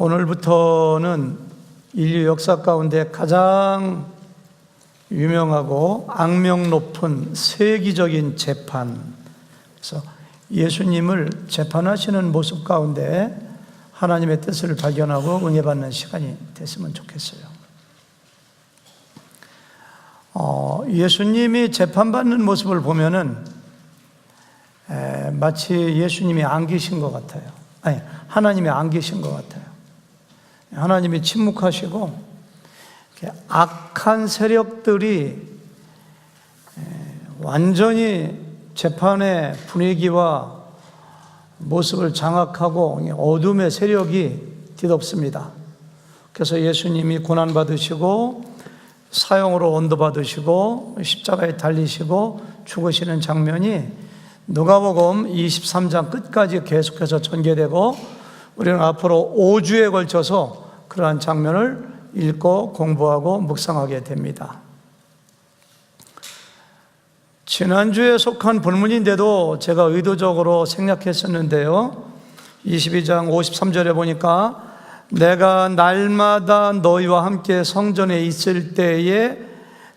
오늘부터는 인류 역사 가운데 가장 유명하고 악명 높은 세기적인 재판, 그래서 예수님을 재판하시는 모습 가운데 하나님의 뜻을 발견하고 은혜받는 시간이 됐으면 좋겠어요. 예수님이 재판받는 모습을 보면은 마치 예수님이 안 계신 것 같아요. 아니, 하나님이 안 계신 것 같아요. 하나님이 침묵하시고 악한 세력들이 완전히 재판의 분위기와 모습을 장악하고 어둠의 세력이 뒤덮습니다. 그래서 예수님이 고난받으시고 사형으로 언도받으시고 십자가에 달리시고 죽으시는 장면이 누가복음 23장 끝까지 계속해서 전개되고 우리는 앞으로 5주에 걸쳐서 그러한 장면을 읽고 공부하고 묵상하게 됩니다. 지난주에 속한 본문인데도 제가 의도적으로 생략했었는데요, 22장 53절에 보니까 내가 날마다 너희와 함께 성전에 있을 때에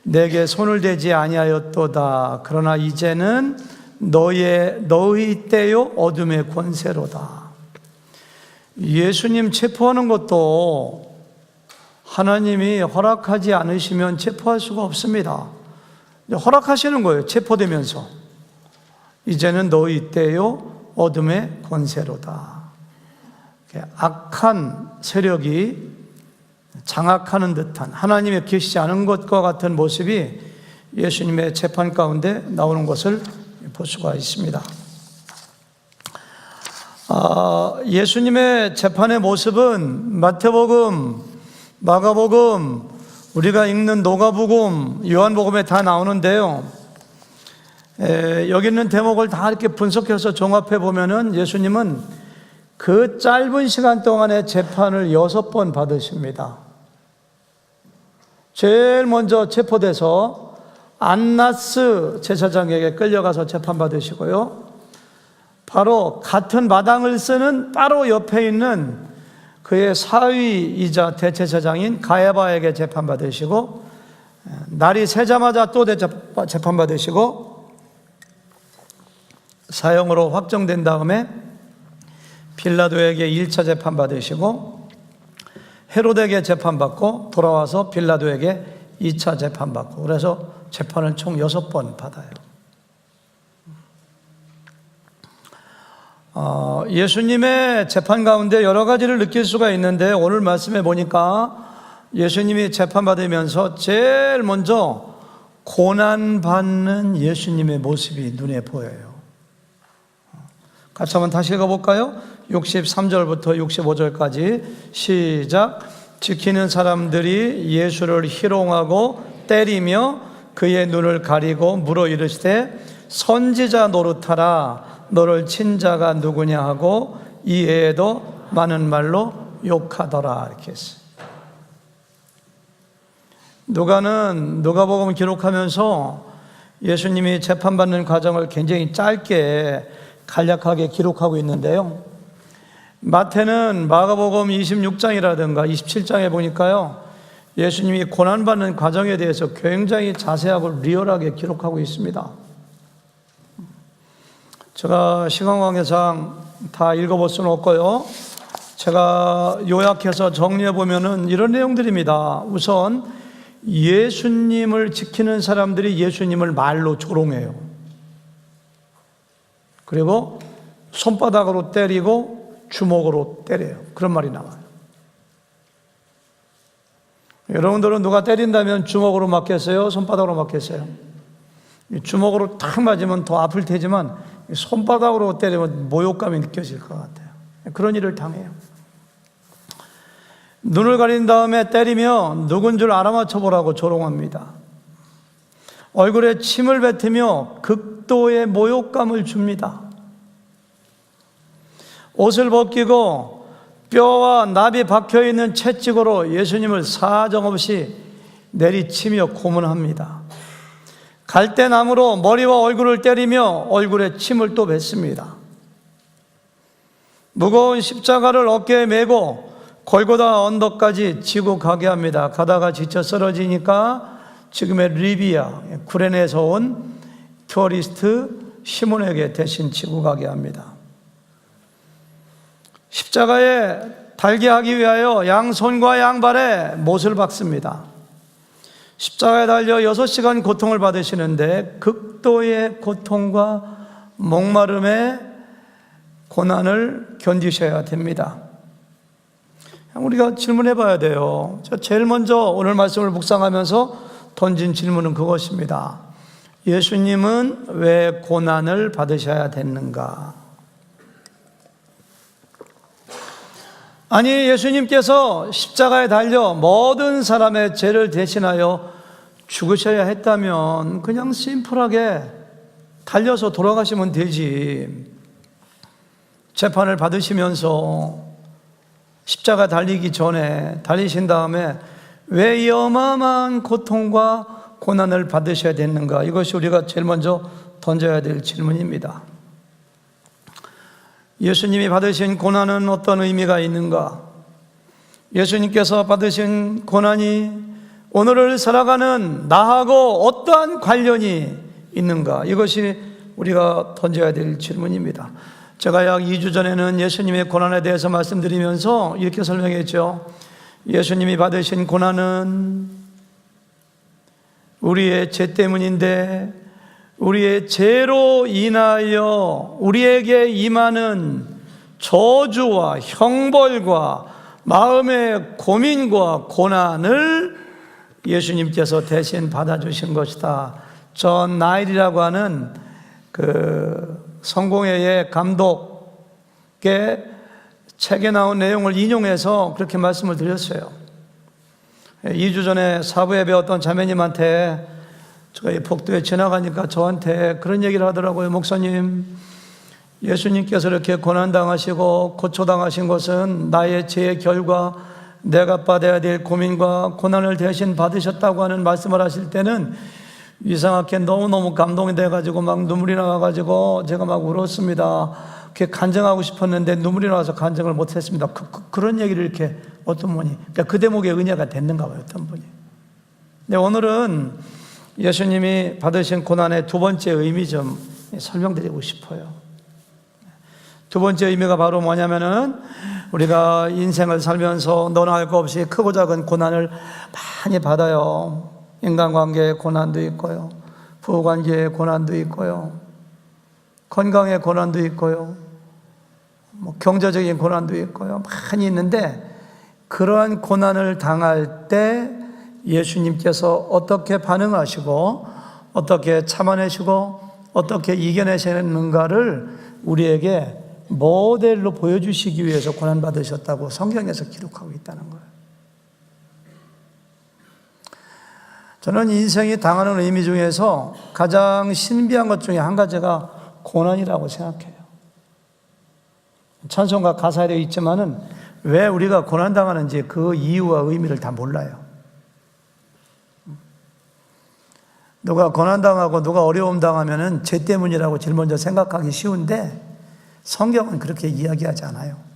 내게 손을 대지 아니하였도다. 그러나 이제는 너희 때요 어둠의 권세로다. 예수님 체포하는 것도 하나님이 허락하지 않으시면 체포할 수가 없습니다. 허락하시는 거예요. 체포되면서 이제는 너희 때요 어둠의 권세로다. 악한 세력이 장악하는 듯한, 하나님의 계시지 않은 것과 같은 모습이 예수님의 재판 가운데 나오는 것을 볼 수가 있습니다. 예수님의 재판의 모습은 마태복음, 마가복음, 우리가 읽는 누가복음, 요한복음에 다 나오는데요, 여기 있는 대목을 다 이렇게 분석해서 종합해 보면은 예수님은 그 짧은 시간 동안에 재판을 6번 받으십니다. 제일 먼저 체포돼서 안나스 제사장에게 끌려가서 재판받으시고요, 바로 같은 마당을 쓰는 바로 옆에 있는 그의 사위이자 대제사장인 가야바에게 재판받으시고, 날이 새자마자 또 재판받으시고, 사형으로 확정된 다음에 빌라도에게 1차 재판받으시고, 헤롯에게 재판받고 돌아와서 빌라도에게 2차 재판받고, 그래서 재판을 총 6번 받아요. 예수님의 재판 가운데 여러 가지를 느낄 수가 있는데, 오늘 말씀에 보니까 예수님이 재판받으면서 제일 먼저 고난받는 예수님의 모습이 눈에 보여요. 같이 한번 다시 읽어볼까요? 63절부터 65절까지 시작. 지키는 사람들이 예수를 희롱하고 때리며 그의 눈을 가리고 물어 이르시되 선지자 노릇하라, 너를 친 자가 누구냐 하고 이 외에도 많은 말로 욕하더라, 이렇게 했어요. 누가복음 기록하면서 예수님이 재판받는 과정을 굉장히 짧게 간략하게 기록하고 있는데요, 마태는 마가복음 26장이라든가 27장에 보니까요, 예수님이 고난받는 과정에 대해서 굉장히 자세하고 리얼하게 기록하고 있습니다. 제가 시간 관계상 다 읽어볼 수는 없고요, 제가 요약해서 정리해 보면은 이런 내용들입니다. 우선 예수님을 지키는 사람들이 예수님을 말로 조롱해요. 그리고 손바닥으로 때리고 주먹으로 때려요. 그런 말이 나와요. 여러분들은 누가 때린다면 주먹으로 맞겠어요? 손바닥으로 맞겠어요? 주먹으로 탁 맞으면 더 아플 테지만 손바닥으로 때리면 모욕감이 느껴질 것 같아요. 그런 일을 당해요. 눈을 가린 다음에 때리며 누군 줄 알아맞혀보라고 조롱합니다. 얼굴에 침을 뱉으며 극도의 모욕감을 줍니다. 옷을 벗기고 뼈와 납이 박혀있는 채찍으로 예수님을 사정없이 내리치며 고문합니다. 갈대나무로 머리와 얼굴을 때리며 얼굴에 침을 또 뱉습니다. 무거운 십자가를 어깨에 메고 골고다 언덕까지 지고 가게 합니다. 가다가 지쳐 쓰러지니까 지금의 리비아, 구레네에서 온 투어리스트 시몬에게 대신 지고 가게 합니다. 십자가에 달게 하기 위하여 양손과 양발에 못을 박습니다. 십자가에 달려 6시간 고통을 받으시는데 극도의 고통과 목마름의 고난을 견디셔야 됩니다. 우리가 질문해 봐야 돼요. 제일 먼저 오늘 말씀을 묵상하면서 던진 질문은 그것입니다. 예수님은 왜 고난을 받으셔야 됐는가? 아니, 예수님께서 십자가에 달려 모든 사람의 죄를 대신하여 죽으셔야 했다면 그냥 심플하게 달려서 돌아가시면 되지. 재판을 받으시면서 십자가 달리기 전에 달리신 다음에 왜 이 어마어마한 고통과 고난을 받으셔야 됐는가? 이것이 우리가 제일 먼저 던져야 될 질문입니다. 예수님이 받으신 고난은 어떤 의미가 있는가? 예수님께서 받으신 고난이 오늘을 살아가는 나하고 어떠한 관련이 있는가? 이것이 우리가 던져야 될 질문입니다. 제가 약 2주 전에는 예수님의 고난에 대해서 말씀드리면서 이렇게 설명했죠. 예수님이 받으신 고난은 우리의 죄 때문인데 우리의 죄로 인하여 우리에게 임하는 저주와 형벌과 마음의 고민과 고난을 예수님께서 대신 받아주신 것이다. 존 나일이라고 하는 그 성공회의 감독의 책에 나온 내용을 인용해서 그렇게 말씀을 드렸어요. 2주 전에 사부에 배웠던 자매님한테 저희 복도에 지나가니까 저한테 그런 얘기를 하더라고요. 목사님, 예수님께서 이렇게 고난당하시고 고초당하신 것은 나의 죄의 결과, 내가 받아야 될 고민과 고난을 대신 받으셨다고 하는 말씀을 하실 때는 이상하게 너무너무 감동이 돼가지고 막 눈물이 나와가지고 제가 막 울었습니다. 그렇게 간증하고 싶었는데 눈물이 나와서 간증을 못했습니다. 그런 얘기를 이렇게 어떤 분이, 그러니까 그 대목에 은혜가 됐는가 봐요, 어떤 분이. 근데 오늘은 예수님이 받으신 고난의 두 번째 의미 좀 설명드리고 싶어요. 두 번째 의미가 바로 뭐냐면은 우리가 인생을 살면서 너나 할 것 없이 크고 작은 고난을 많이 받아요. 인간관계의 고난도 있고요, 부부관계의 고난도 있고요, 건강의 고난도 있고요, 경제적인 고난도 있고요. 많이 있는데 그러한 고난을 당할 때 예수님께서 어떻게 반응하시고 어떻게 참아내시고 어떻게 이겨내시는가를 우리에게 모델로 보여주시기 위해서 고난받으셨다고 성경에서 기록하고 있다는 거예요. 저는 인생이 당하는 의미 중에서 가장 신비한 것 중에 한 가지가 고난이라고 생각해요. 찬송가 가사에 되어 있지만은 왜 우리가 고난당하는지 그 이유와 의미를 다 몰라요. 누가 고난당하고 누가 어려움 당하면은 죄 때문이라고 제일 먼저 생각하기 쉬운데 성경은 그렇게 이야기하지 않아요.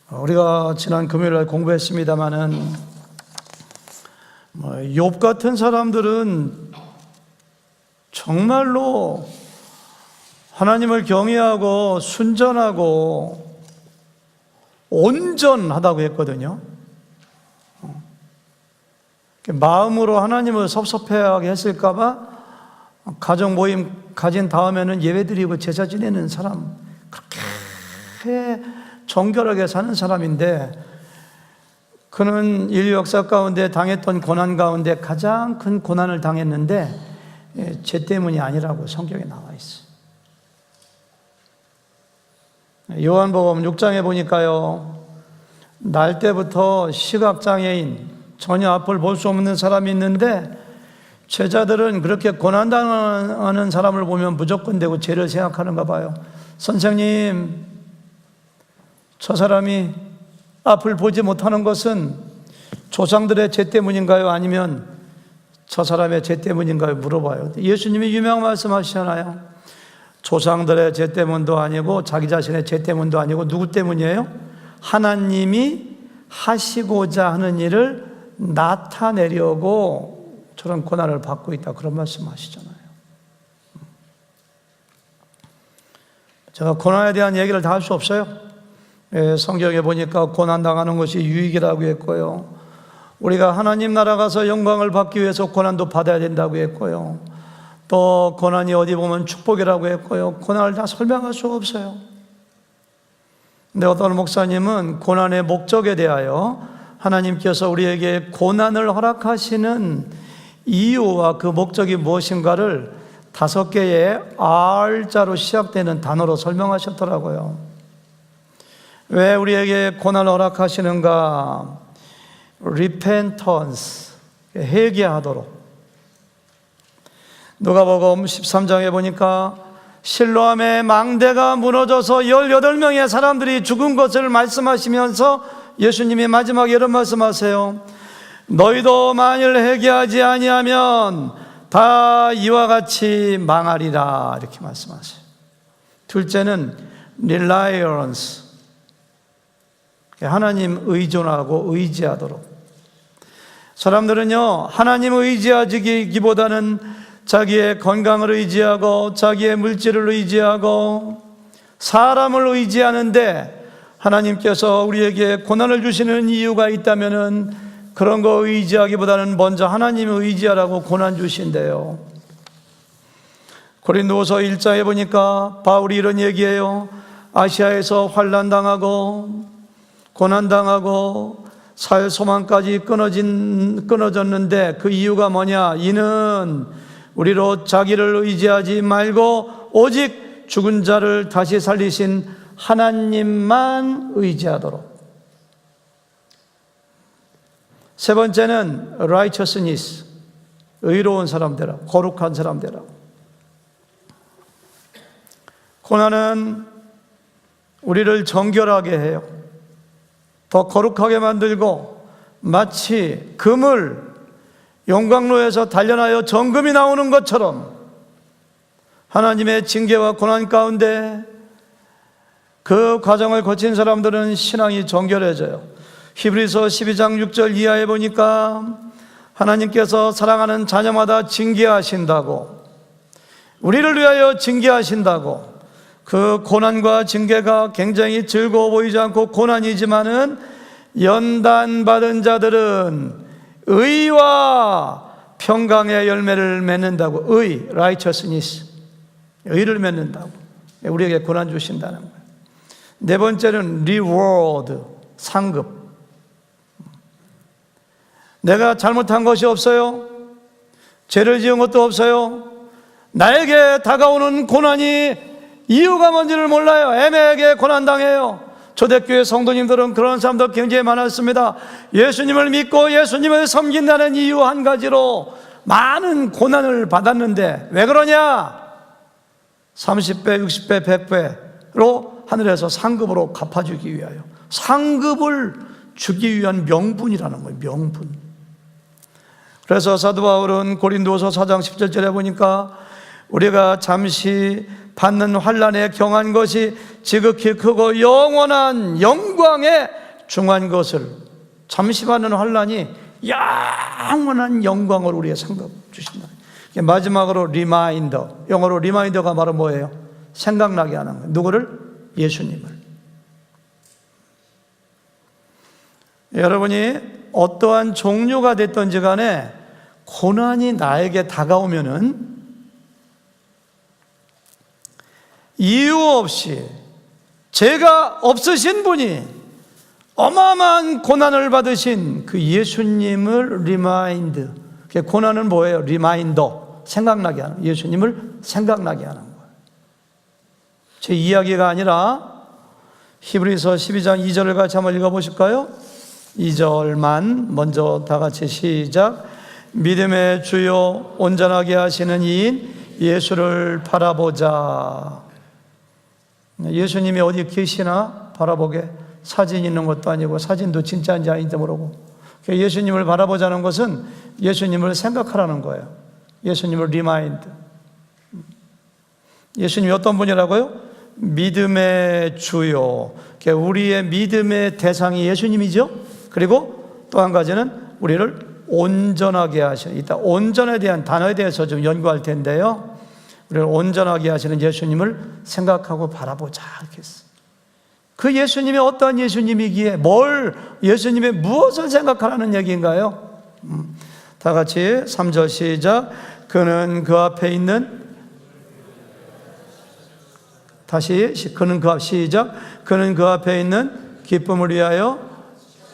우리가 지난 금요일날 공부했습니다마는 욥 같은 사람들은 정말로 하나님을 경외하고 순전하고 온전하다고 했거든요. 마음으로 하나님을 섭섭해하게 했을까봐 가정 모임 가진 다음에는 예배드리고 제사 지내는 사람, 그렇게 정결하게 사는 사람인데 그는 인류 역사 가운데 당했던 고난 가운데 가장 큰 고난을 당했는데 죄 때문이 아니라고 성경에 나와 있어요. 요한복음 6장에 보니까요, 날 때부터 시각장애인, 전혀 앞을 볼 수 없는 사람이 있는데 제자들은 그렇게 고난당하는 사람을 보면 무조건 되고 죄를 생각하는가 봐요. 선생님, 저 사람이 앞을 보지 못하는 것은 조상들의 죄 때문인가요? 아니면 저 사람의 죄 때문인가요? 물어봐요. 예수님이 유명한 말씀 하시잖아요. 조상들의 죄 때문도 아니고 자기 자신의 죄 때문도 아니고 누구 때문이에요? 하나님이 하시고자 하는 일을 나타내려고 저런 고난을 받고 있다, 그런 말씀하시잖아요. 제가 고난에 대한 얘기를 다 할 수 없어요. 성경에 보니까 고난당하는 것이 유익이라고 했고요, 우리가 하나님 나라 가서 영광을 받기 위해서 고난도 받아야 된다고 했고요, 또 고난이 어디 보면 축복이라고 했고요. 고난을 다 설명할 수가 없어요. 근데 어떤 목사님은 고난의 목적에 대하여 하나님께서 우리에게 고난을 허락하시는 이유와 그 목적이 무엇인가를 5개의 R자로 시작되는 단어로 설명하셨더라고요. 왜 우리에게 고난을 허락하시는가? Repentance, 회개하도록. 누가복음 13장에 보니까 실로암의 망대가 무너져서 18명의 사람들이 죽은 것을 말씀하시면서 예수님이 마지막에 이런 말씀하세요. 너희도 만일 회개하지 아니하면 다 이와 같이 망하리라, 이렇게 말씀하세요. 둘째는 reliance, 하나님 의존하고 의지하도록. 사람들은요, 하나님 의지하기보다는 자기의 건강을 의지하고 자기의 물질을 의지하고 사람을 의지하는데, 하나님께서 우리에게 고난을 주시는 이유가 있다면은 그런 거 의지하기보다는 먼저 하나님을 의지하라고 고난 주신대요. 고린도후서 1장에 보니까 바울이 이런 얘기해요. 아시아에서 환난당하고 고난당하고 살 소망까지 끊어졌는데 그 이유가 뭐냐? 이는 우리로 자기를 의지하지 말고 오직 죽은 자를 다시 살리신 하나님만 의지하도록. 세 번째는 righteousness, 의로운 사람 되라, 거룩한 사람 되라. 고난은 우리를 정결하게 해요. 더 거룩하게 만들고 마치 금을 용광로에서 단련하여 정금이 나오는 것처럼 하나님의 징계와 고난 가운데 그 과정을 거친 사람들은 신앙이 정결해져요. 히브리서 12장 6절 이하에 보니까 하나님께서 사랑하는 자녀마다 징계하신다고, 우리를 위하여 징계하신다고. 그 고난과 징계가 굉장히 즐거워 보이지 않고 고난이지만은 연단받은 자들은 의와 평강의 열매를 맺는다고. 의, righteousness, 의를 맺는다고. 우리에게 고난 주신다는 거예요. 네 번째는 reward, 상급. 내가 잘못한 것이 없어요. 죄를 지은 것도 없어요. 나에게 다가오는 고난이 이유가 뭔지를 몰라요. 애매하게 고난당해요. 초대교회 성도님들은 그런 사람들 굉장히 많았습니다. 예수님을 믿고 예수님을 섬긴다는 이유 한 가지로 많은 고난을 받았는데 왜 그러냐? 30배, 60배, 100배로 하늘에서 상급으로 갚아주기 위하여, 상급을 주기 위한 명분이라는 거예요. 명분. 그래서 사도 바울은 고린도서 4장 17절에 보니까 우리가 잠시 받는 환난에 경한 것이 지극히 크고 영원한 영광에 중한 것을, 잠시 받는 환난이 영원한 영광을 우리의 상급 주신다. 마지막으로 리마인더, 영어로 리마인더가 바로 뭐예요? 생각나게 하는 거예요. 누구를? 예수님을. 여러분이 어떠한 종류가 됐든지 간에 고난이 나에게 다가오면은 이유 없이 죄가 없으신 분이 어마어마한 고난을 받으신 그 예수님을 리마인드, 고난은 뭐예요? 리마인더, 생각나게 하는, 예수님을 생각나게 하는 거예요. 제 이야기가 아니라 히브리서 12장 2절을 같이 한번 읽어보실까요? 2절만 먼저 다 같이 시작. 믿음의 주요 온전하게 하시는 이인 예수를 바라보자. 예수님이 어디 계시나 바라보게, 사진 있는 것도 아니고 사진도 진짜인지 아닌지 모르고, 예수님을 바라보자는 것은 예수님을 생각하라는 거예요. 예수님을 리마인드. 예수님이 어떤 분이라고요? 믿음의 주요. 우리의 믿음의 대상이 예수님이죠. 그리고 또 한 가지는 우리를 온전하게 하시는, 이따 온전에 대한 단어에 대해서 좀 연구할 텐데요, 우리를 온전하게 하시는 예수님을 생각하고 바라보자 이렇게 했어요. 그 예수님이 어떠한 예수님이기에 예수님의 무엇을 생각하라는 얘기인가요? 다 같이 3절 시작. 그는 그 앞에 있는, 다시 그는 그 앞에 있는 기쁨을 위하여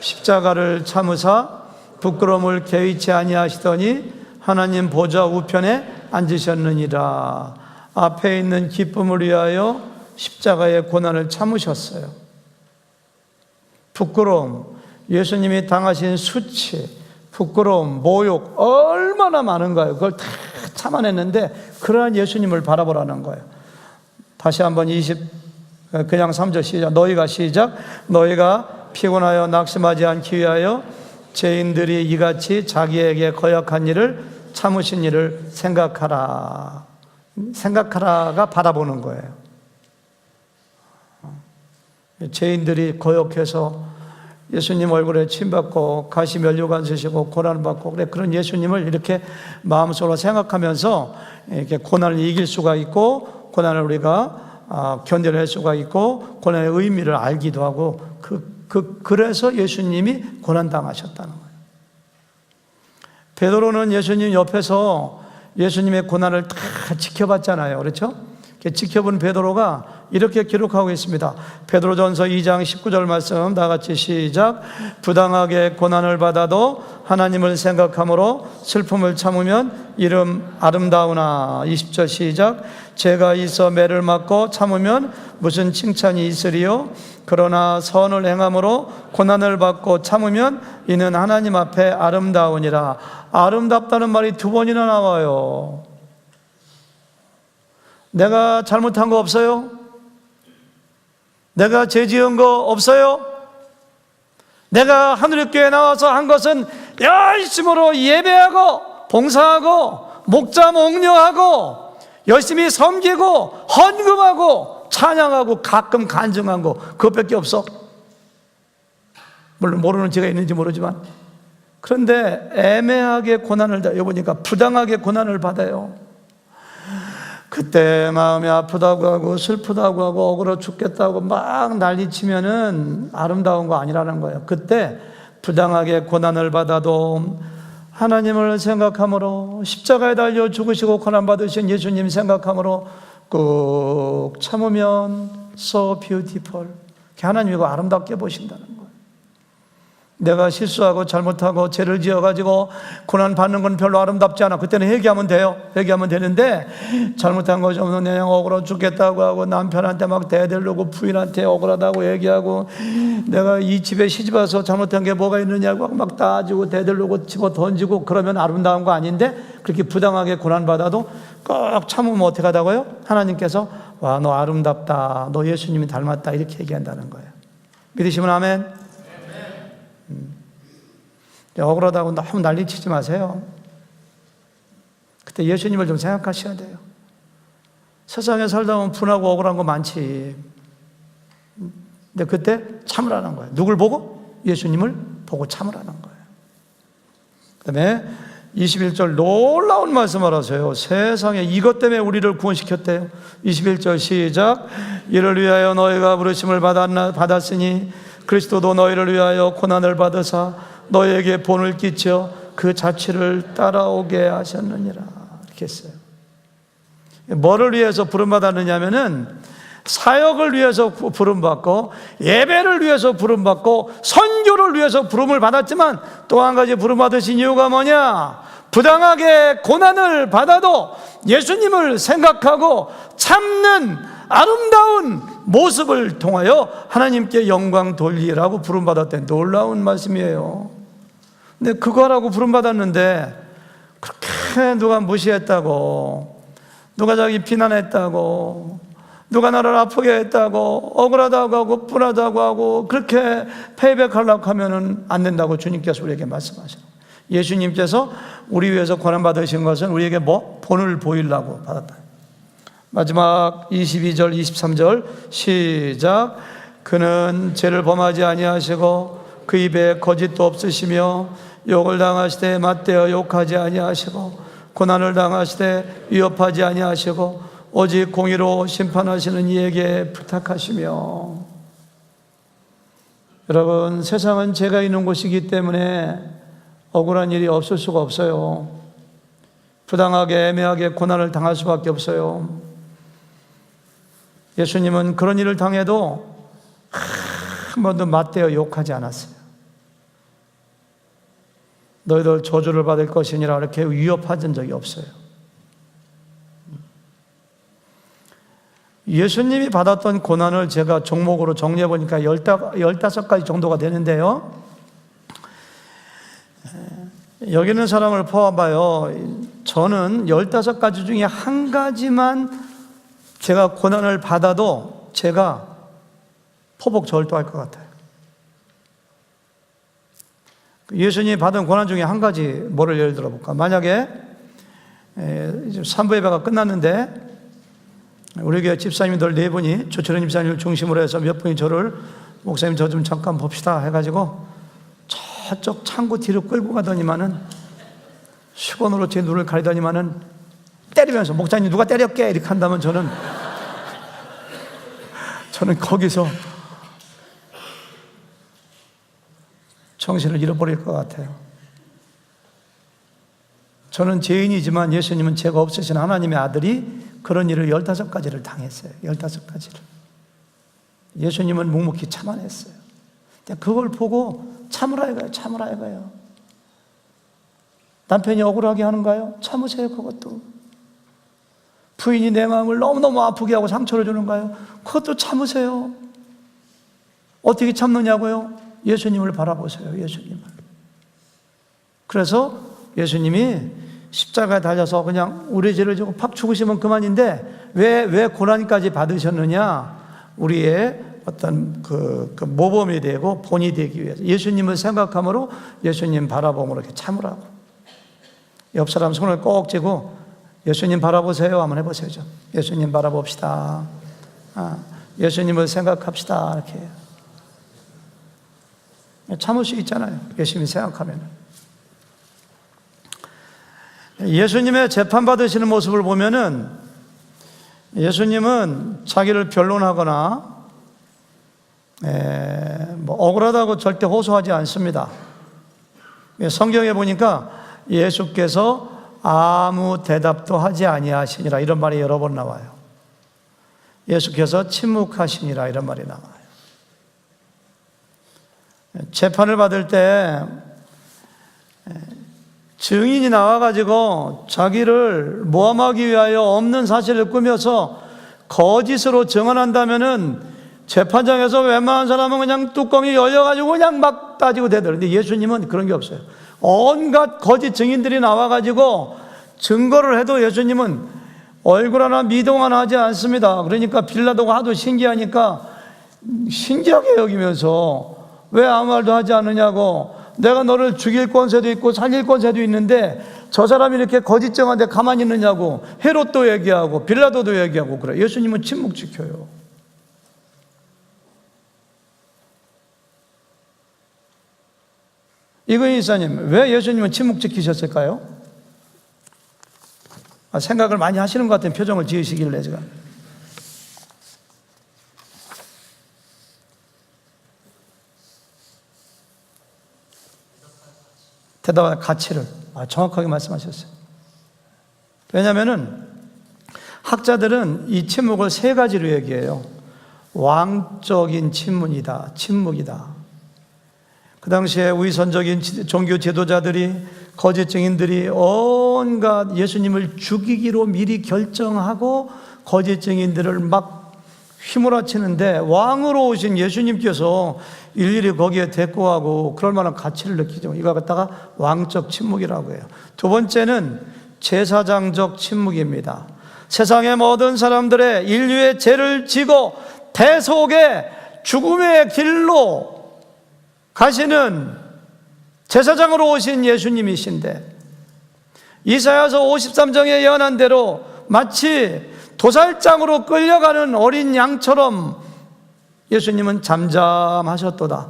십자가를 참으사 부끄러움을 개의치 아니하시더니 하나님 보좌 우편에 앉으셨느니라. 앞에 있는 기쁨을 위하여 십자가의 고난을 참으셨어요. 부끄러움, 예수님이 당하신 수치, 부끄러움, 모욕 얼마나 많은가요? 그걸 다 참아냈는데 그러한 예수님을 바라보라는 거예요. 다시 한번 그냥 3절 시작. 너희가 피곤하여 낙심하지 않기 위하여 죄인들이 이같이 자기에게 거역한 일을 참으신 일을 생각하라. 생각하라가 바라보는 거예요. 죄인들이 거역해서 예수님 얼굴에 침받고 가시 면류관 쓰시고 고난을 받고 그런 예수님을 이렇게 마음속으로 생각하면서 이렇게 고난을 이길 수가 있고, 고난을 우리가 견뎌낼 수가 있고, 고난의 의미를 알기도 하고, 그래서 예수님이 고난당하셨다는 거예요. 베드로는 예수님 옆에서 예수님의 고난을 다 지켜봤잖아요. 그렇죠? 지켜본 베드로가 이렇게 기록하고 있습니다. 베드로전서 2장 19절 말씀 다 같이 시작. 부당하게 고난을 받아도 하나님을 생각함으로 슬픔을 참으면 이름 아름다우나. 20절 시작. 죄가 있어 매를 맞고 참으면 무슨 칭찬이 있으리요? 그러나 선을 행함으로 고난을 받고 참으면 이는 하나님 앞에 아름다우니라. 아름답다는 말이 2번이나 나와요. 내가 잘못한 거 없어요? 내가 죄 지은 거 없어요? 내가 하늘교회에 나와서 한 것은 열심으로 예배하고 봉사하고 목자 목려하고 열심히 섬기고 헌금하고 찬양하고 가끔 간증한 거, 그것밖에 없어. 물론 모르는 죄가 있는지 모르지만, 그런데 애매하게 고난을 여보니까 부당하게 고난을 받아요. 그때 마음이 아프다고 하고 슬프다고 하고 억울해 죽겠다고 막 난리치면은 아름다운 거 아니라는 거예요. 그때 부당하게 고난을 받아도 하나님을 생각함으로, 십자가에 달려 죽으시고 고난받으신 예수님 생각함으로 꾹 참으면 so beautiful, 하나님이 이거 아름답게 보신다는 거예요. 내가 실수하고 잘못하고 죄를 지어가지고 고난받는 건 별로 아름답지 않아. 그때는 회개하면 돼요. 회개하면 되는데, 잘못한 거 좀 그냥 억울해 죽겠다고 하고 남편한테 막 대들고 부인한테 억울하다고 얘기하고, 내가 이 집에 시집와서 잘못한 게 뭐가 있느냐고 막 따지고 대들고 집어 던지고 그러면 아름다운 거 아닌데, 그렇게 부당하게 고난받아도 꼭 참으면 어떻게 하다고요? 하나님께서 와, 너 아름답다, 너 예수님이 닮았다, 이렇게 얘기한다는 거예요. 믿으시면 아멘. 억울하다고 너무 난리치지 마세요. 그때 예수님을 좀 생각하셔야 돼요. 세상에 살다 보면 분하고 억울한 거 많지. 근데 그때 참으라는 거예요. 누굴 보고? 예수님을 보고 참으라는 거예요. 그 다음에 21절 놀라운 말씀을 하세요. 세상에 이것 때문에 우리를 구원시켰대요. 21절 시작. 이를 위하여 너희가 부르심을 받았으니 그리스도도 너희를 위하여 고난을 받으사 너희에게 본을 끼쳐 그 자취를 따라오게 하셨느니라. 이렇게 했어요. 뭐를 위해서 부름받았느냐면은 사역을 위해서 부름받고, 예배를 위해서 부름받고, 선교를 위해서 부름을 받았지만, 또 한 가지 부름받으신 이유가 뭐냐? 부당하게 고난을 받아도 예수님을 생각하고 참는 아름다운 모습을 통하여 하나님께 영광 돌리라고 부름받았던 놀라운 말씀이에요. 근데 그거 하라고 부름받았는데 그렇게 누가 무시했다고, 누가 자기 비난했다고, 누가 나를 아프게 했다고, 억울하다고 하고 분하다고 하고 그렇게 페이백하려고 하면은 안 된다고 주님께서 우리에게 말씀하셔요. 예수님께서 우리 위해서 고난받으신 것은 우리에게 본을 보이려고 받았다. 마지막 22절 23절 시작. 그는 죄를 범하지 아니하시고 그 입에 거짓도 없으시며 욕을 당하시되 맞대어 욕하지 아니하시고 고난을 당하시되 위협하지 아니하시고 오직 공의로 심판하시는 이에게 부탁하시며. 여러분, 세상은 죄가 있는 곳이기 때문에 억울한 일이 없을 수가 없어요. 부당하게 애매하게 고난을 당할 수밖에 없어요. 예수님은 그런 일을 당해도 한 번도 맞대어 욕하지 않았어요. 너희들 저주를 받을 것이니라 이렇게 위협한 적이 없어요. 예수님이 받았던 고난을 제가 종목으로 정리해 보니까 15가지 정도가 되는데요. 여기 있는 사람을 포함하여 저는 15가지 중에 한 가지만 제가 고난을 받아도 제가 포복절도할 것 같아요. 예수님이 받은 고난 중에 한 가지, 뭐를 예를 들어볼까? 만약에 3부 예배가 끝났는데 우리 교회 집사님들 4분이 조철현 집사님을 중심으로 해서 몇 분이 저를 목사님 저 좀 잠깐 봅시다 해가지고 저쪽 창고 뒤로 끌고 가더니만은 수건으로 제 눈을 가리더니만은 때리면서 목사님 누가 때렸게 이렇게 한다면 저는 거기서 정신을 잃어버릴 것 같아요. 저는 죄인이지만 예수님은 죄가 없으신 하나님의 아들이 그런 일을 15가지를 당했어요. 15가지를. 예수님은 묵묵히 참아냈어요. 그걸 보고 참으라 이거예요. 참으라 이거예요. 남편이 억울하게 하는가요? 참으세요. 그것도. 부인이 내 마음을 너무너무 아프게 하고 상처를 주는가요? 그것도 참으세요. 어떻게 참느냐고요? 예수님을 바라보세요. 예수님을. 그래서 예수님이 십자가에 달려서 그냥 우리 죄를 지고 팍 죽으시면 그만인데 왜 고난까지 받으셨느냐? 우리의 어떤 그 모범이 되고 본이 되기 위해서 예수님을 생각함으로 예수님 바라봄으로 이렇게 참으라고. 옆 사람 손을 꼭 쥐고 예수님 바라보세요 한번 해보세요. 예수님 바라봅시다. 예수님을 생각합시다. 이렇게 참을 수 있잖아요. 예수님 생각하면. 예수님의 재판받으시는 모습을 보면은 예수님은 자기를 변론하거나 억울하다고 절대 호소하지 않습니다. 성경에 보니까 예수께서 아무 대답도 하지 아니하시니라 이런 말이 여러 번 나와요. 예수께서 침묵하시니라 이런 말이 나와요. 재판을 받을 때 증인이 나와가지고 자기를 모함하기 위하여 없는 사실을 꾸며서 거짓으로 증언한다면은 재판장에서 웬만한 사람은 그냥 뚜껑이 열려가지고 그냥 막 따지고 대더라고요. 근데 예수님은 그런 게 없어요. 온갖 거짓 증인들이 나와가지고 증거를 해도 예수님은 얼굴 하나 미동 하나 하지 않습니다. 그러니까 빌라도가 하도 신기하니까 신기하게 여기면서 왜 아무 말도 하지 않느냐고. 내가 너를 죽일 권세도 있고 살릴 권세도 있는데 저 사람이 이렇게 거짓 증언한데 가만히 있느냐고. 헤롯도 얘기하고 빌라도도 얘기하고 그래. 예수님은 침묵 지켜요. 이거인 이사님, 왜 예수님은 침묵 지키셨을까요? 생각을 많이 하시는 것 같은 표정을 지으시길래 제가. 대답할 가치를 정확하게 말씀하셨어요. 왜냐하면 학자들은 이 침묵을 3가지로 얘기해요. 왕적인 침묵이다. 그 당시에 위선적인 종교 지도자들이 거짓 증인들이 온갖 예수님을 죽이기로 미리 결정하고 거짓 증인들을 막 휘몰아치는데 왕으로 오신 예수님께서 일일이 거기에 대꾸하고 그럴 만한 가치를 느끼죠. 이거 갖다가 왕적 침묵이라고 해요. 2번째는 제사장적 침묵입니다. 세상의 모든 사람들의 인류의 죄를 지고 대속의 죽음의 길로 가시는 제사장으로 오신 예수님이신데 이사야서 53장에 예언한 대로 마치 도살장으로 끌려가는 어린 양처럼 예수님은 잠잠하셨도다.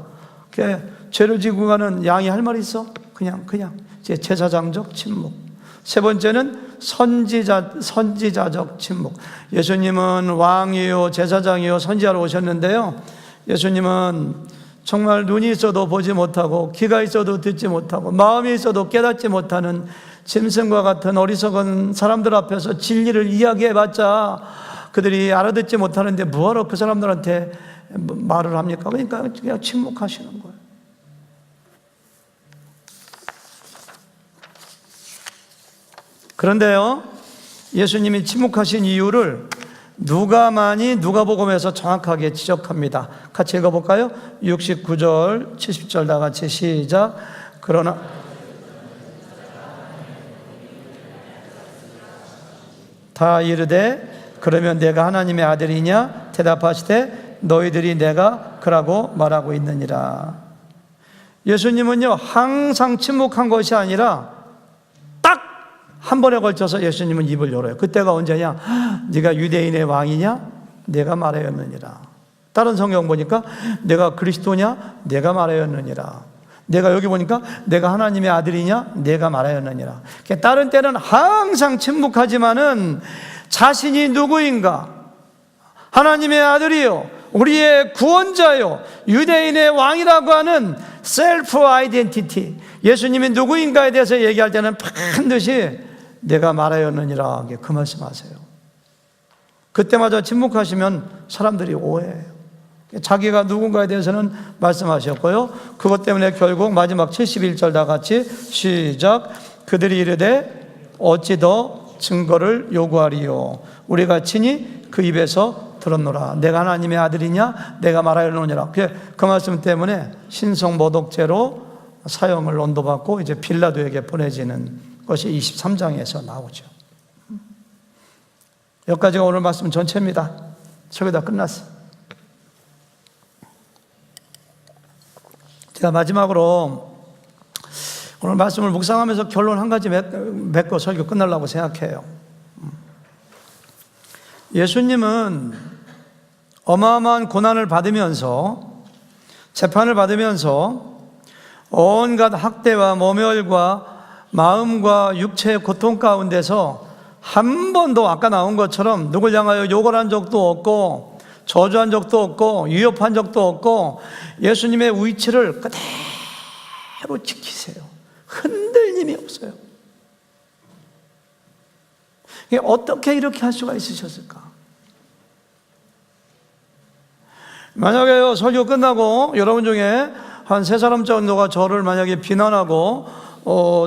죄를 지고 가는 양이 할 말이 있어? 그냥 제사장적 침묵. 세 번째는 선지자적 침묵. 예수님은 왕이요 제사장이요 선지자로 오셨는데요, 예수님은 정말 눈이 있어도 보지 못하고 귀가 있어도 듣지 못하고 마음이 있어도 깨닫지 못하는 짐승과 같은 어리석은 사람들 앞에서 진리를 이야기해봤자 그들이 알아듣지 못하는데 뭐하러 그 사람들한테 말을 합니까? 그러니까 그냥 침묵하시는 거예요. 그런데요, 예수님이 침묵하신 이유를 누가만이 누가복음에서 정확하게 지적합니다. 같이 읽어볼까요? 69절, 70절 다 같이 시작. 그러나 다 이르되 그러면 내가 하나님의 아들이냐? 대답하시되 너희들이 내가 그라고 말하고 있느니라. 예수님은요, 항상 침묵한 것이 아니라 한 번에 걸쳐서 예수님은 입을 열어요. 그때가 언제냐? 네가 유대인의 왕이냐? 내가 말하였느니라. 다른 성경 보니까 내가 그리스도냐? 내가 말하였느니라. 내가 여기 보니까 내가 하나님의 아들이냐? 내가 말하였느니라. 다른 때는 항상 침묵하지만은 자신이 누구인가? 하나님의 아들이요, 우리의 구원자요, 유대인의 왕이라고 하는 셀프 아이덴티티, 예수님이 누구인가에 대해서 얘기할 때는 반드시 내가 말하였느니라, 그 말씀하세요. 그때마다 침묵하시면 사람들이 오해해요. 자기가 누군가에 대해서는 말씀하셨고요, 그것 때문에 결국 마지막 71절 다 같이 시작. 그들이 이르되 어찌 더 증거를 요구하리요? 우리가 친히 그 입에서 들었노라. 내가 하나님의 아들이냐? 내가 말하였느니라. 그 말씀 때문에 신성모독죄로 사형을 언도받고 이제 빌라도에게 보내지는 것이 23장에서 나오죠. 여기까지가 오늘 말씀 전체입니다. 저게 다 끝났어요. 제가 마지막으로 오늘 말씀을 묵상하면서 결론 한 가지 맺고 설교 끝내려고 생각해요. 예수님은 어마어마한 고난을 받으면서, 재판을 받으면서 온갖 학대와 모멸과 마음과 육체의 고통 가운데서 한 번도 아까 나온 것처럼 누굴 향하여 욕을 한 적도 없고 저주한 적도 없고 위협한 적도 없고 예수님의 위치를 그대로 지키세요. 흔들림이 없어요. 어떻게 이렇게 할 수가 있으셨을까? 만약에 설교 끝나고 여러분 중에 한 3사람 정도가 저를 만약에 비난하고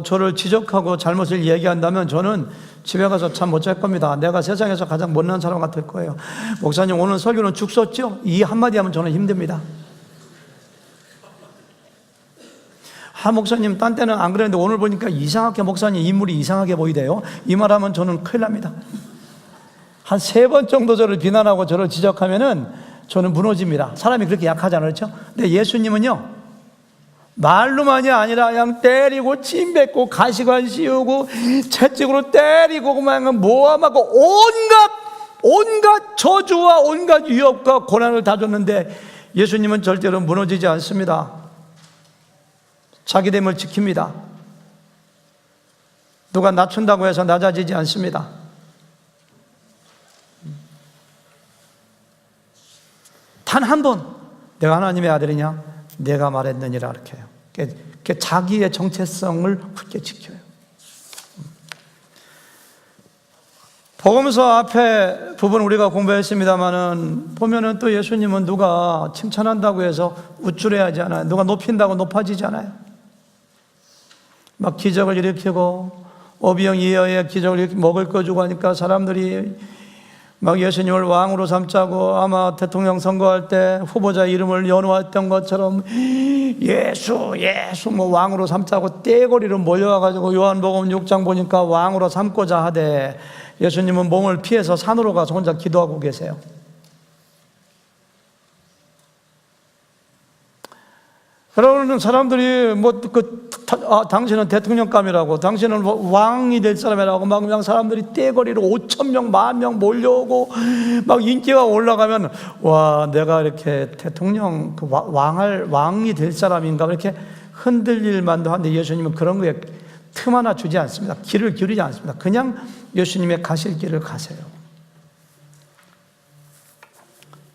저를 지적하고 잘못을 얘기한다면 저는 집에 가서 잠 못 잘 겁니다. 내가 세상에서 가장 못난 사람 같을 거예요. 목사님 오늘 설교는 죽 썼죠? 이 한마디 하면 저는 힘듭니다. 목사님 딴 때는 안 그랬는데 오늘 보니까 이상하게 목사님 인물이 이상하게 보이대요. 이 말하면 저는 큰일 납니다. 한 3번 정도 저를 비난하고 저를 지적하면은 저는 무너집니다. 사람이 그렇게 약하잖아요, 그렇죠? 근데 예수님은요, 말로만이 아니라 그냥 때리고 침 뱉고 가시관 씌우고 채찍으로 때리고 그만 모함하고 온갖 저주와 온갖 위협과 고난을 다 줬는데 예수님은 절대로 무너지지 않습니다. 자기됨을 지킵니다. 누가 낮춘다고 해서 낮아지지 않습니다. 단 한 번 내가 하나님의 아들이냐? 내가 말했느니라 이렇게 해요. 자기의 정체성을 굳게 지켜요. 복음서 앞에 부분 우리가 공부했습니다마는 보면은 또 예수님은 누가 칭찬한다고 해서 우쭐해하지 않아요. 누가 높인다고 높아지지 않아요. 막 기적을 일으키고 오병 이어의 기적을 일으키고 먹을 거 주고 하니까 사람들이 막 예수님을 왕으로 삼자고 아마 대통령 선거할 때 후보자 이름을 연호했던 것처럼 예수 뭐 왕으로 삼자고 떼거리로 몰려와가지고 요한복음 6장 보니까 왕으로 삼고자 하되 예수님은 몸을 피해서 산으로 가서 혼자 기도하고 계세요. 그러는 사람들이 당신은 대통령감이라고, 당신은 왕이 될 사람이라고 막 그냥 사람들이 떼거리로 5,000명, 10,000명 몰려오고 막 인기가 올라가면, 와, 내가 이렇게 대통령, 왕이 될 사람인가, 이렇게 흔들릴 만도 한데, 예수님은 그런 거에 틈 하나 주지 않습니다. 길을 기울이지 않습니다. 그냥 예수님의 가실 길을 가세요.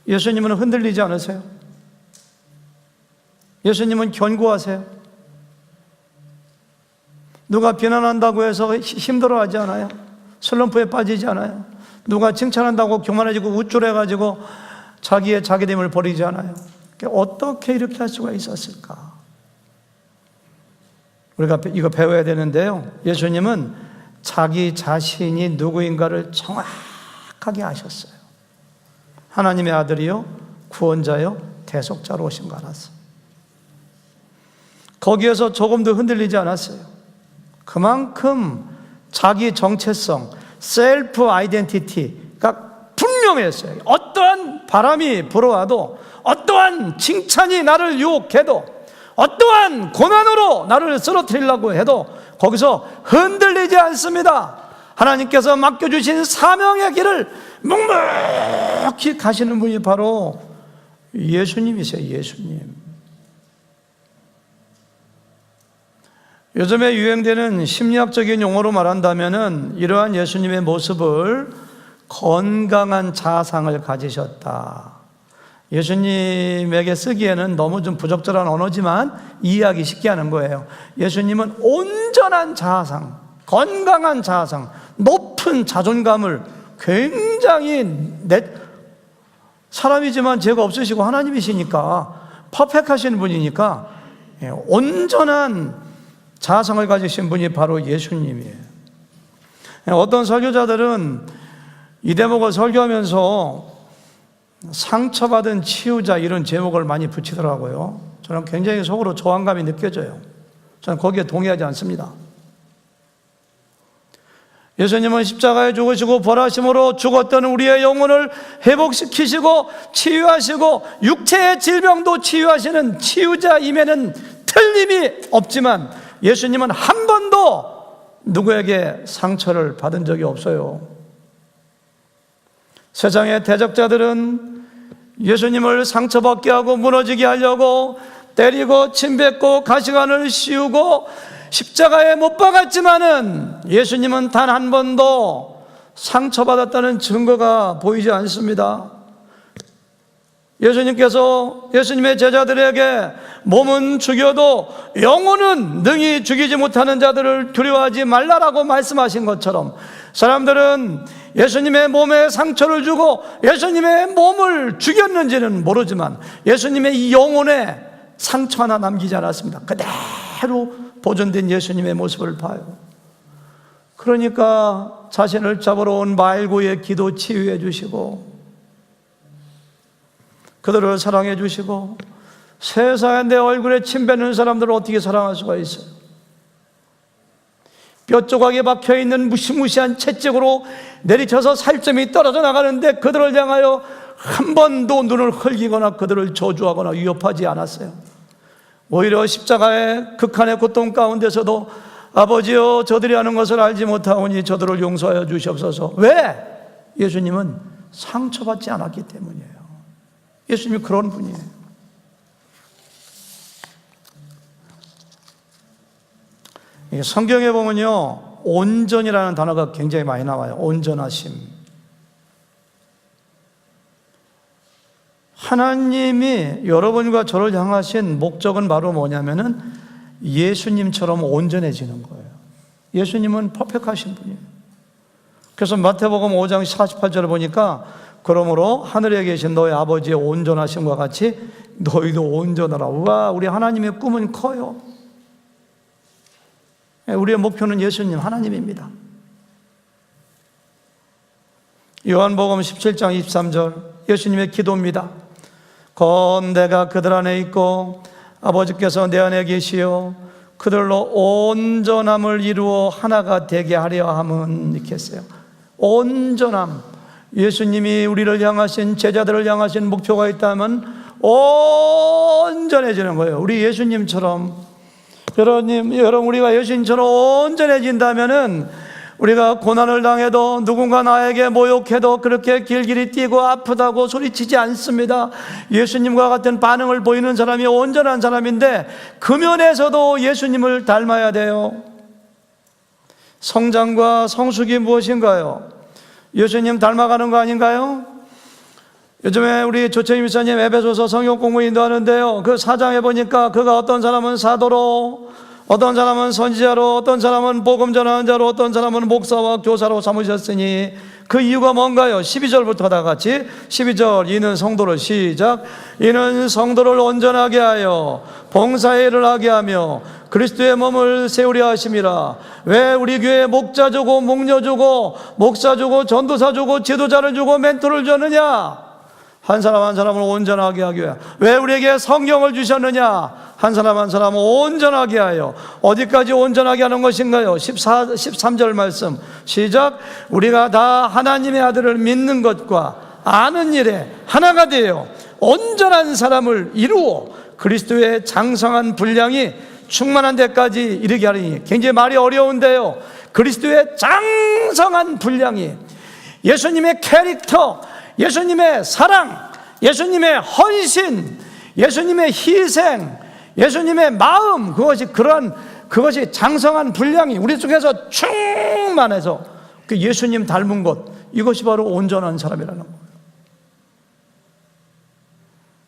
예수님은 흔들리지 않으세요. 예수님은 견고하세요. 누가 비난한다고 해서 힘들어하지 않아요. 슬럼프에 빠지지 않아요. 누가 칭찬한다고 교만해지고 우쭐해가지고 자기의 자기됨을 버리지 않아요. 어떻게 이렇게 할 수가 있었을까? 우리가 이거 배워야 되는데요, 예수님은 자기 자신이 누구인가를 정확하게 아셨어요. 하나님의 아들이요, 구원자요, 대속자로 오신 거 알았어요. 거기에서 조금도 흔들리지 않았어요. 그만큼 자기 정체성, 셀프 아이덴티티가 분명했어요. 어떠한 바람이 불어와도, 어떠한 칭찬이 나를 유혹해도, 어떠한 고난으로 나를 쓰러뜨리려고 해도 거기서 흔들리지 않습니다. 하나님께서 맡겨주신 사명의 길을 묵묵히 가시는 분이 바로 예수님이세요. 예수님. 요즘에 유행되는 심리학적인 용어로 말한다면은 이러한 예수님의 모습을 건강한 자아상을 가지셨다. 예수님에게 쓰기에는 너무 좀 부적절한 언어지만 이해하기 쉽게 하는 거예요. 예수님은 온전한 자아상, 건강한 자아상, 높은 자존감을 굉장히 사람이지만 죄가 없으시고 하나님이시니까 퍼펙트하신 분이니까 온전한 자아상을 가지신 분이 바로 예수님이에요. 어떤 설교자들은 이 대목을 설교하면서 상처받은 치유자 이런 제목을 많이 붙이더라고요. 저는 굉장히 속으로 저항감이 느껴져요. 저는 거기에 동의하지 않습니다. 예수님은 십자가에 죽으시고 벌하심으로 죽었던 우리의 영혼을 회복시키시고 치유하시고 육체의 질병도 치유하시는 치유자임에는 틀림이 없지만 예수님은 한 번도 누구에게 상처를 받은 적이 없어요. 세상의 대적자들은 예수님을 상처받게 하고 무너지게 하려고 때리고 침뱉고 가시관을 씌우고 십자가에 못 박았지만은 예수님은 단 한 번도 상처받았다는 증거가 보이지 않습니다. 예수님께서 예수님의 제자들에게 몸은 죽여도 영혼은 능히 죽이지 못하는 자들을 두려워하지 말라라고 말씀하신 것처럼 사람들은 예수님의 몸에 상처를 주고 예수님의 몸을 죽였는지는 모르지만 예수님의 이 영혼에 상처 하나 남기지 않았습니다. 그대로 보존된 예수님의 모습을 봐요. 그러니까 자신을 잡으러 온 말고의 기도 치유해 주시고 그들을 사랑해 주시고 세상에 내 얼굴에 침 뱉는 사람들을 어떻게 사랑할 수가 있어요? 뼈 조각에 박혀있는 무시무시한 채찍으로 내리쳐서 살점이 떨어져 나가는데 그들을 향하여 한 번도 눈을 흘기거나 그들을 저주하거나 위협하지 않았어요. 오히려 십자가의 극한의 고통 가운데서도 아버지여 저들이 하는 것을 알지 못하오니 저들을 용서하여 주시옵소서. 왜? 예수님은 상처받지 않았기 때문이에요. 예수님이 그런 분이에요. 성경에 보면요, 온전이라는 단어가 굉장히 많이 나와요. 온전하심. 하나님이 여러분과 저를 향하신 목적은 바로 뭐냐면은 예수님처럼 온전해지는 거예요. 예수님은 퍼펙트하신 분이에요. 그래서 마태복음 5장 48절을 보니까 그러므로 하늘에 계신 너희 아버지의 온전하심과 같이 너희도 온전하라. 우와, 우리 하나님의 꿈은 커요. 우리의 목표는 예수님, 하나님입니다. 요한복음 17장 23절 예수님의 기도입니다. 내가 그들 안에 있고 아버지께서 내 안에 계시어 그들로 온전함을 이루어 하나가 되게 하려 함은, 이렇게 했어요. 온전함. 예수님이 우리를 향하신, 제자들을 향하신 목표가 있다면 온전해지는 거예요. 우리 예수님처럼. 여러분, 우리가 예수님처럼 온전해진다면은 우리가 고난을 당해도 누군가 나에게 모욕해도 그렇게 길길이 뛰고 아프다고 소리치지 않습니다. 예수님과 같은 반응을 보이는 사람이 온전한 사람인데 그 면에서도 예수님을 닮아야 돼요. 성장과 성숙이 무엇인가요? 예수님 닮아가는 거 아닌가요? 요즘에 우리 조채임 목사님 에베소서 성경 공부 인도하는데요, 그 4장에 보니까 그가 어떤 사람은 사도로, 어떤 사람은 선지자로, 어떤 사람은 복음 전하는 자로, 어떤 사람은 목사와 교사로 삼으셨으니 그 이유가 뭔가요? 12절부터 다 같이 12절, 이는 성도를 시작. 이는 성도를 온전하게 하여 봉사의 일을 하게 하며 그리스도의 몸을 세우려 하심이라. 왜 우리 교회에 목자 주고 목녀 주고 목사 주고 전도사 주고 지도자를 주고 멘토를 주느냐? 한 사람 한 사람을 온전하게 하기 위하여. 왜 우리에게 성경을 주셨느냐? 한 사람 한 사람을 온전하게 하여. 어디까지 온전하게 하는 것인가요? 13절 말씀 시작. 우리가 다 하나님의 아들을 믿는 것과 아는 일에 하나가 되어 온전한 사람을 이루어 그리스도의 장성한 분량이 충만한 데까지 이르게 하리니. 굉장히 말이 어려운데요, 그리스도의 장성한 분량이, 예수님의 캐릭터, 예수님의 사랑, 예수님의 헌신, 예수님의 희생, 예수님의 마음, 그것이 장성한 분량이 우리 속에서 충만해서 그 예수님 닮은 것, 이것이 바로 온전한 사람이라는 거예요.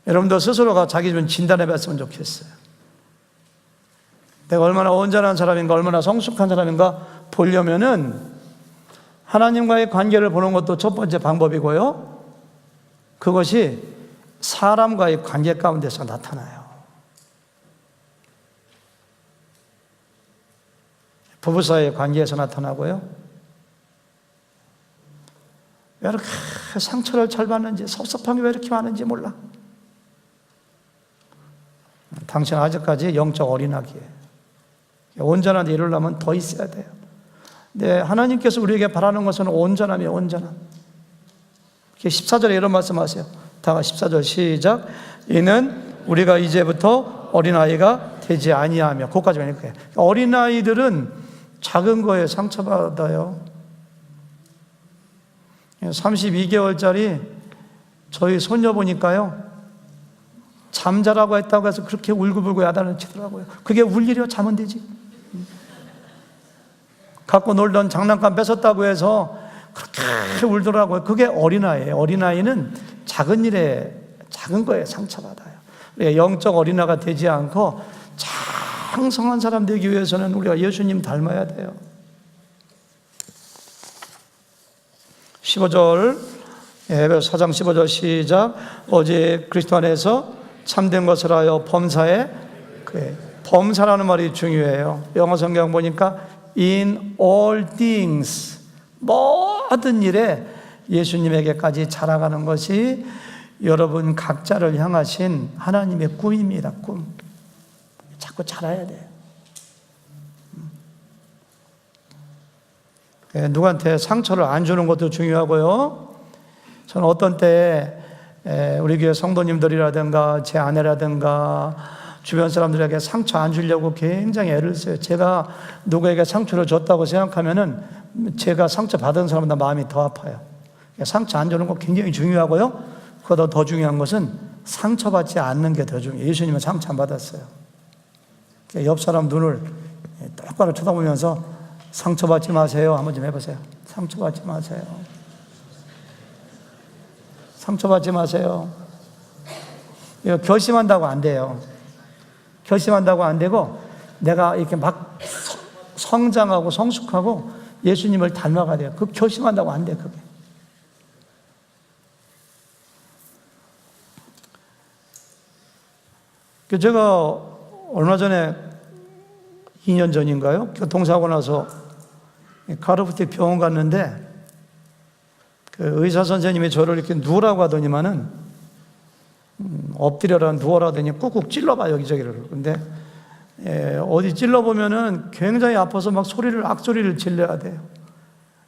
여러분도 스스로가 자기 좀 진단해 봤으면 좋겠어요. 내가 얼마나 온전한 사람인가, 얼마나 성숙한 사람인가 보려면은 하나님과의 관계를 보는 것도 첫 번째 방법이고요, 그것이 사람과의 관계 가운데서 나타나요. 부부 사이의 관계에서 나타나고요. 왜 이렇게 상처를 잘 받는지, 섭섭한 게 왜 이렇게 많은지 몰라. 당신 아직까지 영적 어린아기예요. 온전한 데 이루려면 더 있어야 돼요. 네, 하나님께서 우리에게 바라는 것은 온전함이에요. 온전함. 14절에 이런 말씀하세요. 다 같이 14절 시작. 이는 우리가 이제부터 어린아이가 되지 아니하며. 거기까지 가니까 어린아이들은 작은 거에 상처받아요. 32개월짜리 저희 손녀 보니까요, 잠자라고 했다고 해서 그렇게 울고불고 야단을 치더라고요. 그게 울 일이요? 자면 되지. 갖고 놀던 장난감 뺏었다고 해서 그렇게 울더라고요. 그게 어린아이예요. 어린아이는 작은 일에, 작은 거에 상처받아요. 영적 어린아이가 되지 않고 장성한 사람 되기 위해서는 우리가 예수님 닮아야 돼요. 15절, 에베소 4장 15절 시작. 오직 그리스도 안에서 참된 것을 하여 범사에, 범사라는 말이 중요해요. 영어 성경 보니까 in all things, 모든 일에 예수님에게까지 자라가는 것이 여러분 각자를 향하신 하나님의 꿈입니다. 꿈. 자꾸 자라야 돼요. 누구한테 상처를 안 주는 것도 중요하고요. 저는 어떤 때 우리 교회 성도님들이라든가 제 아내라든가 주변 사람들에게 상처 안 주려고 굉장히 애를 써요. 제가 누구에게 상처를 줬다고 생각하면은 제가 상처 받은 사람보다 마음이 더 아파요. 상처 안 주는 거 굉장히 중요하고요. 그보다 더 중요한 것은 상처받지 않는 게 더 중요해요. 예수님은 상처 안 받았어요. 옆 사람 눈을 똑바로 쳐다보면서 상처받지 마세요. 한번 좀 해보세요. 상처받지 마세요. 상처받지 마세요. 이거 결심한다고 안 돼요. 결심한다고 안 되고, 내가 이렇게 막 성장하고 성숙하고 예수님을 닮아가야 돼요. 그 결심한다고 안 돼, 그게. 제가 얼마 전에 2년 전인가요? 교통사고 나서 카르프티 병원 갔는데 그 의사 선생님이 저를 이렇게 누우라고 하더니만은 엎드려라 누워라 하더니 꾹꾹 찔러봐 여기저기를. 근데 어디 찔러보면은 굉장히 아파서 막 악소리를 질러야 돼요.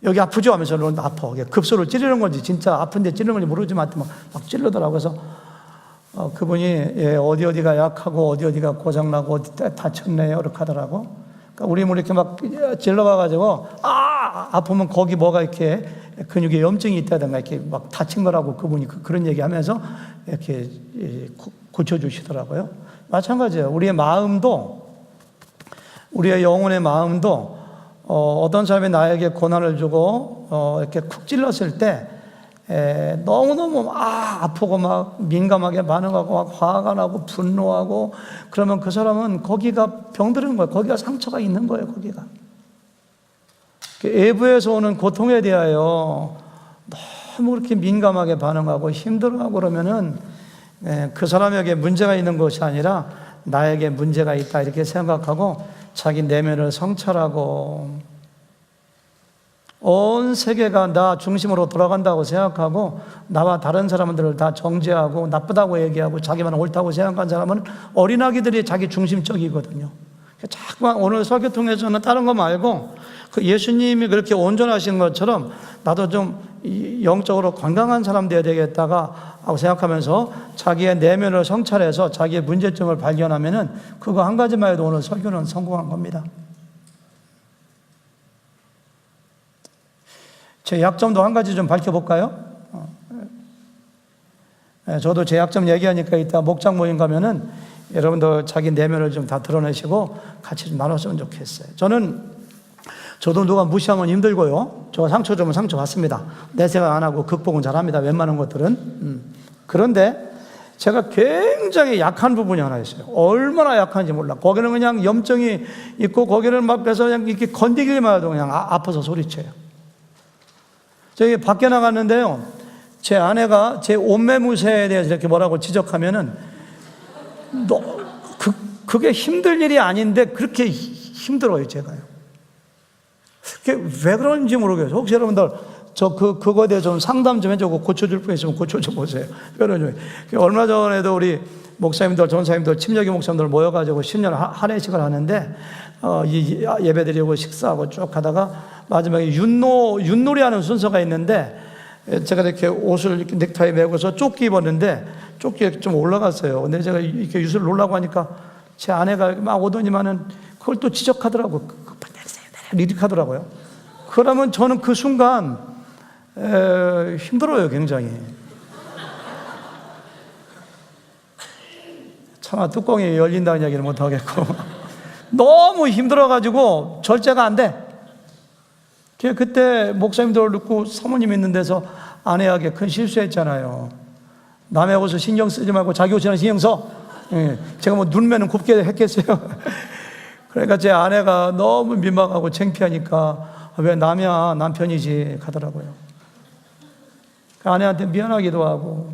여기 아프죠? 하면서 아파. 급소를 찌르는 건지 진짜 아픈데 찌르는 건지 모르지만 막 찔러더라고요. 그래서 그분이 어디가 약하고 어디가 고장나고 어디 다쳤네요 이렇게 하더라고. 그러니까 우리 뭐 이렇게 막 질러가가지고 아프면 거기 뭐가 이렇게 근육에 염증이 있다든가 이렇게 막 다친 거라고 그분이 그런 얘기하면서 이렇게 고쳐주시더라고요. 마찬가지예요. 우리의 마음도, 우리의 영혼의 마음도 어떤 사람이 나에게 고난을 주고 이렇게 쿡 찔렀을 때 너무너무 아프고 막 민감하게 반응하고 막 화가 나고 분노하고 그러면 그 사람은 거기가 병들은 거예요. 거기가 상처가 있는 거예요. 거기가 외부에서 오는 고통에 대하여 너무 그렇게 민감하게 반응하고 힘들어하고 그러면은 그 사람에게 문제가 있는 것이 아니라 나에게 문제가 있다 이렇게 생각하고 자기 내면을 성찰하고 온 세계가 나 중심으로 돌아간다고 생각하고 나와 다른 사람들을 다 정죄하고 나쁘다고 얘기하고 자기만 옳다고 생각한 사람은 어린아기들이 자기 중심적이거든요. 자꾸만 오늘 설교 통해서는 다른 거 말고 그 예수님이 그렇게 온전하신 것처럼 나도 좀 영적으로 건강한 사람 되어야 되겠다가 하고 생각하면서 자기의 내면을 성찰해서 자기의 문제점을 발견하면은 그거 한 가지만 해도 오늘 설교는 성공한 겁니다. 제 약점도 한 가지 좀 밝혀볼까요? 저도 제 약점 얘기하니까 이따 목장 모임 가면은 여러분도 자기 내면을 좀 다 드러내시고 같이 좀 나눴으면 좋겠어요. 저도 누가 무시하면 힘들고요. 저 상처 주면 상처 받습니다. 내 생각 안 하고 극복은 잘합니다. 웬만한 것들은. 그런데 제가 굉장히 약한 부분이 하나 있어요. 얼마나 약한지 몰라. 거기는 그냥 염증이 있고 거기는 막 그래서 그냥 이렇게 건드리기만 해도 그냥 아파서 소리쳐요. 저기 밖에 나갔는데요. 제 아내가 제 옷매무새에 대해서 이렇게 뭐라고 지적하면은 그게 힘들 일이 아닌데 그렇게 힘들어요, 제가요. 그게 왜 그런지 모르겠어요. 혹시 여러분들 그거에 대해 좀 상담 좀 해주고 고쳐줄 분 있으면 고쳐줘 보세요. 얼마 전에도 우리 목사님들, 전사님들, 침례교 목사님들 모여가지고 10년 한 해씩을 하는데 이 예배 드리고 식사하고 쭉 하다가 마지막에 윷놀이 하는 순서가 있는데 제가 이렇게 옷을 이렇게 넥타이 메고서 조끼 입었는데 조끼가 좀 올라갔어요. 근데 제가 이렇게 윷을 놓으려고 하니까 제 아내가 막 오더니만은 그걸 또 지적하더라고요. 이렇게 하더라고요. 그러면 저는 그 순간 힘들어요, 굉장히. 차마 뚜껑이 열린다는 얘기를 못 하겠고 너무 힘들어가지고 절제가 안 돼. 그때 목사님들 듣고 사모님 있는 데서 아내에게 큰 실수했잖아요. 남의 옷을 신경 쓰지 말고 자기 옷이나 신경 써. 제가 뭐 눈매는 곱게 했겠어요. 그러니까 제 아내가 너무 민망하고 창피하니까 왜 남이야, 남편이지 하더라고요. 아내한테 미안하기도 하고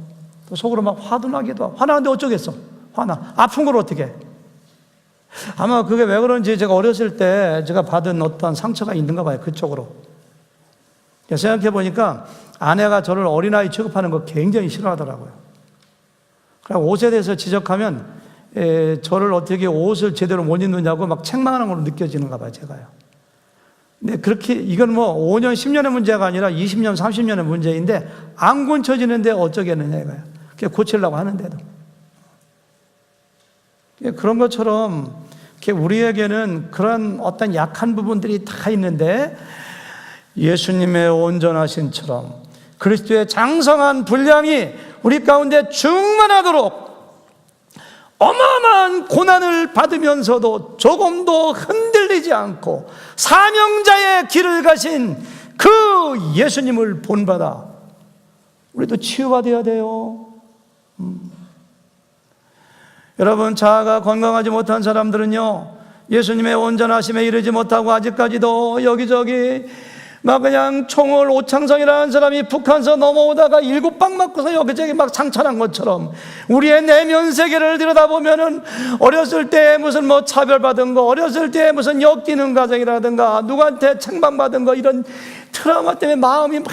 또 속으로 막 화도 나기도 하고. 화나는데 어쩌겠어. 화나. 아픈 걸 어떻게 해. 아마 그게 왜 그런지 제가 어렸을 때 제가 받은 어떤 상처가 있는가 봐요. 그쪽으로. 생각해 보니까 아내가 저를 어린아이 취급하는 거 굉장히 싫어하더라고요. 그리고 옷에 대해서 지적하면 저를 어떻게 옷을 제대로 못 입느냐고 막 책망하는 걸로 느껴지는가 봐요, 제가요. 근데 그렇게 이건 뭐 5년, 10년의 문제가 아니라 20년, 30년의 문제인데 안 고쳐지는데 어쩌겠느냐 이거예요. 그게 고치려고 하는데도. 그런 것처럼 우리에게는 그런 어떤 약한 부분들이 다 있는데 예수님의 온전하신처럼 그리스도의 장성한 분량이 우리 가운데 충만하도록 어마어마한 고난을 받으면서도 조금도 흔들리지 않고 사명자의 길을 가신 그 예수님을 본받아 우리도 치유받아야 돼요. 여러분, 자아가 건강하지 못한 사람들은요, 예수님의 온전하심에 이르지 못하고 아직까지도 여기저기 막 그냥 총을 오창성이라는 사람이 북한서 넘어오다가 7방 맞고서 여기저기 막 상처난 것처럼 우리의 내면 세계를 들여다보면은 어렸을 때 무슨 뭐 차별받은 거, 어렸을 때 무슨 엮이는 가정이라든가 누구한테 책망받은 거, 이런 트라우마 때문에 마음이 막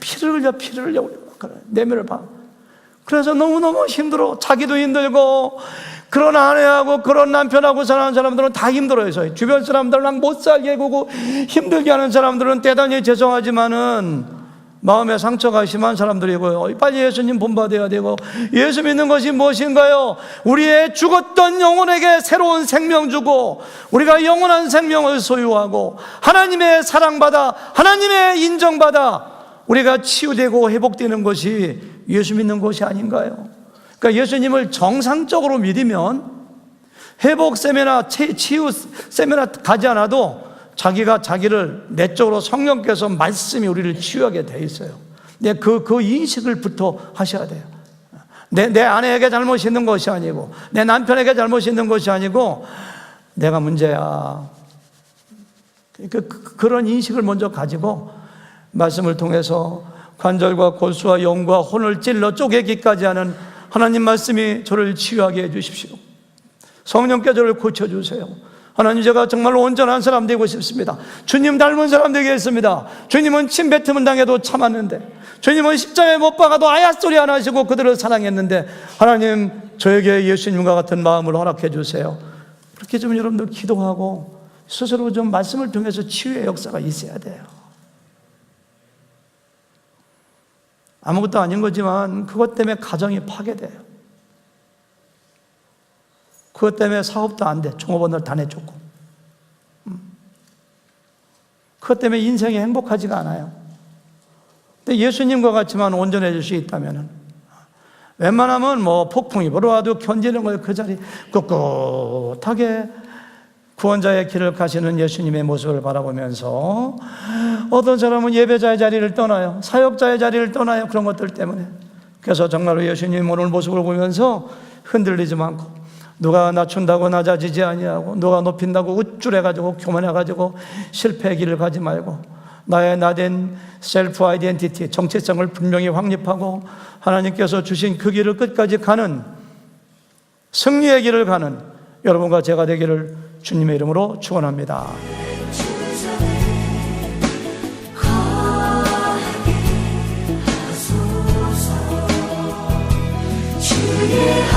피를 흘려 내면을 봐. 그래서 너무너무 힘들어. 자기도 힘들고 그런 아내하고 그런 남편하고 사는 사람들은 다 힘들어요. 주변 사람들은 못 살게 구고 힘들게 하는 사람들은 대단히 죄송하지만은 마음에 상처가 심한 사람들이고요. 빨리 예수님 본받아야 되고, 예수 믿는 것이 무엇인가요? 우리의 죽었던 영혼에게 새로운 생명 주고, 우리가 영원한 생명을 소유하고, 하나님의 사랑받아, 하나님의 인정받아 우리가 치유되고 회복되는 것이 예수 믿는 것이 아닌가요? 그러니까 예수님을 정상적으로 믿으면 회복 세미나, 치유 세미나 가지 않아도 자기가 자기를 내적으로 성령께서 말씀이 우리를 치유하게 돼 있어요. 근데 그 인식을부터 하셔야 돼요. 내 아내에게 잘못이 있는 것이 아니고, 내 남편에게 잘못이 있는 것이 아니고, 내가 문제야. 그런 인식을 먼저 가지고 말씀을 통해서 관절과 골수와 영과 혼을 찔러 쪼개기까지 하는 하나님 말씀이 저를 치유하게 해주십시오. 성령께 저를 고쳐주세요. 하나님, 제가 정말로 온전한 사람 되고 싶습니다. 주님 닮은 사람 되겠습니다. 주님은 침 뱉으면 당해도 참았는데, 주님은 십자가에 못 박아도 아야 소리 안 하시고 그들을 사랑했는데, 하나님 저에게 예수님과 같은 마음을 허락해 주세요. 그렇게 좀 여러분들 기도하고 스스로 좀 말씀을 통해서 치유의 역사가 있어야 돼요. 아무것도 아닌 거지만 그것 때문에 가정이 파괴돼요. 그것 때문에 사업도 안 돼. 종업원들 다 내쫓고. 그것 때문에 인생이 행복하지가 않아요. 근데 예수님과 같이만 온전해질 수 있다면, 웬만하면 뭐 폭풍이 불어와도 견디는 거예요. 그 자리 꿋꿋하게 구원자의 길을 가시는 예수님의 모습을 바라보면서, 어떤 사람은 예배자의 자리를 떠나요. 사역자의 자리를 떠나요. 그런 것들 때문에. 그래서 정말로 예수님 오늘 모습을 보면서 흔들리지 않고, 누가 낮춘다고 낮아지지 아니하고, 누가 높인다고 우쭐해가지고 교만해가지고 실패의 길을 가지 말고, 나의 나된 셀프 아이덴티티, 정체성을 분명히 확립하고 하나님께서 주신 그 길을 끝까지 가는, 승리의 길을 가는 여러분과 제가 되기를 주님의 이름으로 축원합니다. 주의